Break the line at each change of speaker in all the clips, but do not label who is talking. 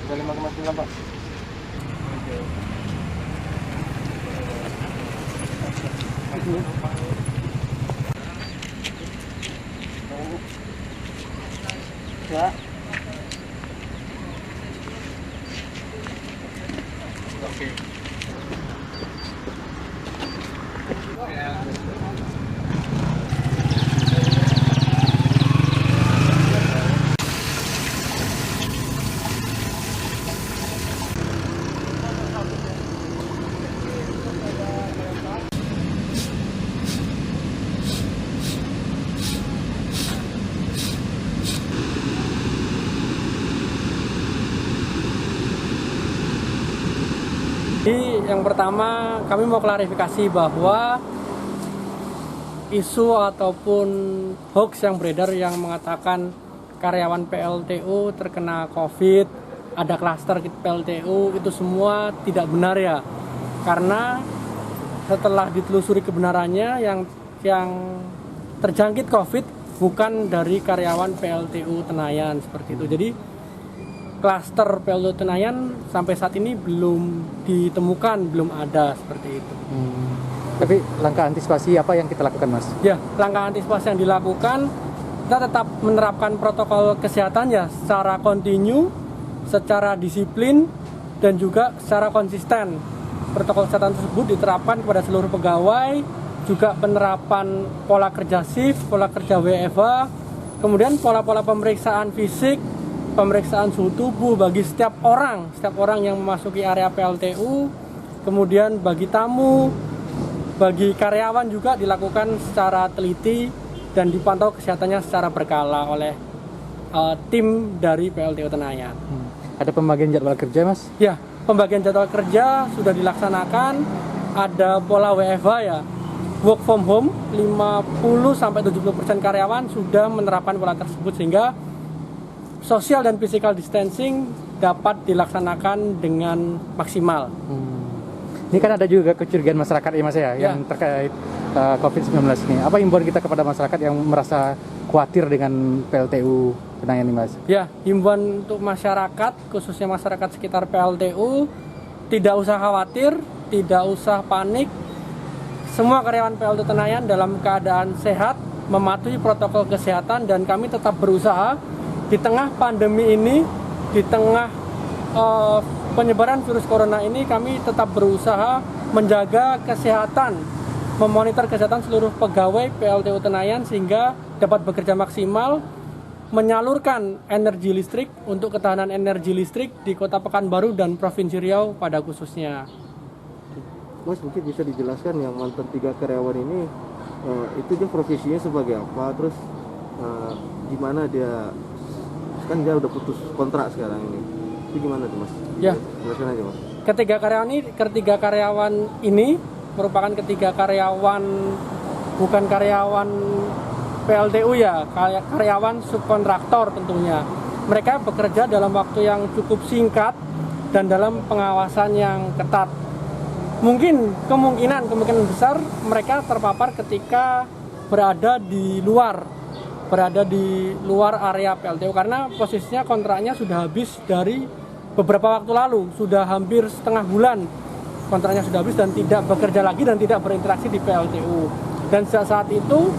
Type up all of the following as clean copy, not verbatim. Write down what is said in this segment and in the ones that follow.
Udah 5,9 Pak. Ya. Oke.
Jadi yang pertama kami mau klarifikasi bahwa isu ataupun hoax yang beredar yang mengatakan karyawan PLTU terkena COVID, ada klaster PLTU, itu semua tidak benar ya. Karena setelah ditelusuri kebenarannya yang terjangkit COVID bukan dari karyawan PLTU Tenayan seperti itu. Jadi klaster PLTU Tenayan sampai saat ini belum ditemukan, belum ada seperti itu.
Tapi langkah antisipasi apa yang kita lakukan, Mas?
Ya, langkah antisipasi yang dilakukan, kita tetap menerapkan protokol kesehatan ya secara kontinu, secara disiplin, dan juga secara konsisten. Protokol kesehatan tersebut diterapkan kepada seluruh pegawai, juga penerapan pola kerja shift, pola kerja WFH, kemudian pola-pola pemeriksaan fisik, pemeriksaan suhu tubuh bagi setiap orang yang memasuki area PLTU, kemudian bagi tamu, bagi karyawan juga dilakukan secara teliti dan dipantau kesehatannya secara berkala oleh tim dari PLTU Tenayan.
Ada pembagian jadwal kerja, Mas?
Ya, pembagian jadwal kerja sudah dilaksanakan, ada pola WFH ya, work from home, 50-70% karyawan sudah menerapkan pola tersebut sehingga social dan physical distancing dapat dilaksanakan dengan maksimal.
Ini kan ada juga kecurigaan masyarakat ya, Mas ya, yang terkait COVID-19 ini. Apa himbauan kita kepada masyarakat yang merasa khawatir dengan PLTU Tenayan ini, Mas?
Ya, himbauan untuk masyarakat, khususnya masyarakat sekitar PLTU, tidak usah khawatir, tidak usah panik. Semua karyawan PLTU Tenayan dalam keadaan sehat, mematuhi protokol kesehatan, dan kami tetap berusaha di tengah pandemi ini, di tengah penyebaran virus corona ini, kami tetap berusaha menjaga kesehatan, memonitor kesehatan seluruh pegawai PLTU Tenayan sehingga dapat bekerja maksimal, menyalurkan energi listrik untuk ketahanan energi listrik di Kota Pekanbaru dan Provinsi Riau pada khususnya.
Mas, mungkin bisa dijelaskan yang mantan 3 karyawan ini itu dia profesinya sebagai apa, terus gimana dia, kan dia udah putus kontrak sekarang ini, itu gimana tuh, Mas?
Ya,
jelaskan aja, Mas.
Ketiga karyawan ini merupakan ketiga karyawan, bukan karyawan PLTU ya, karyawan subkontraktor tentunya. Mereka bekerja dalam waktu yang cukup singkat dan dalam pengawasan yang ketat. Kemungkinan besar mereka terpapar ketika berada di luar area PLTU karena posisinya kontraknya sudah habis dari beberapa waktu lalu, sudah hampir setengah bulan kontraknya sudah habis dan tidak bekerja lagi dan tidak berinteraksi di PLTU. Dan saat itu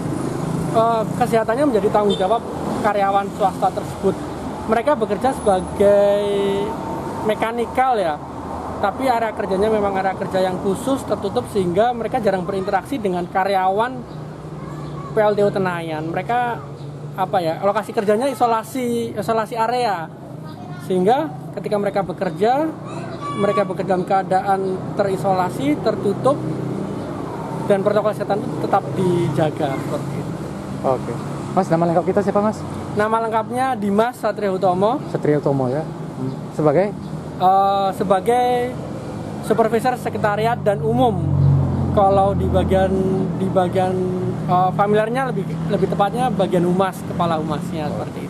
kesehatannya menjadi tanggung jawab karyawan swasta tersebut. Mereka bekerja sebagai mekanikal ya, tapi area kerjanya memang area kerja yang khusus, tertutup, sehingga mereka jarang berinteraksi dengan karyawan PLTU Tenayan. Mereka lokasi kerjanya isolasi area, sehingga ketika mereka bekerja dalam keadaan terisolasi, tertutup, dan protokol kesehatan itu tetap dijaga seperti itu.
Oke. Mas, nama lengkap kita siapa, Mas?
Nama lengkapnya Dimas Satria Hutomo.
Satria Hutomo ya. Sebagai
supervisor sekretariat dan umum. Kalau di bagian familiarnya lebih tepatnya bagian humas, kepala humasnya seperti itu.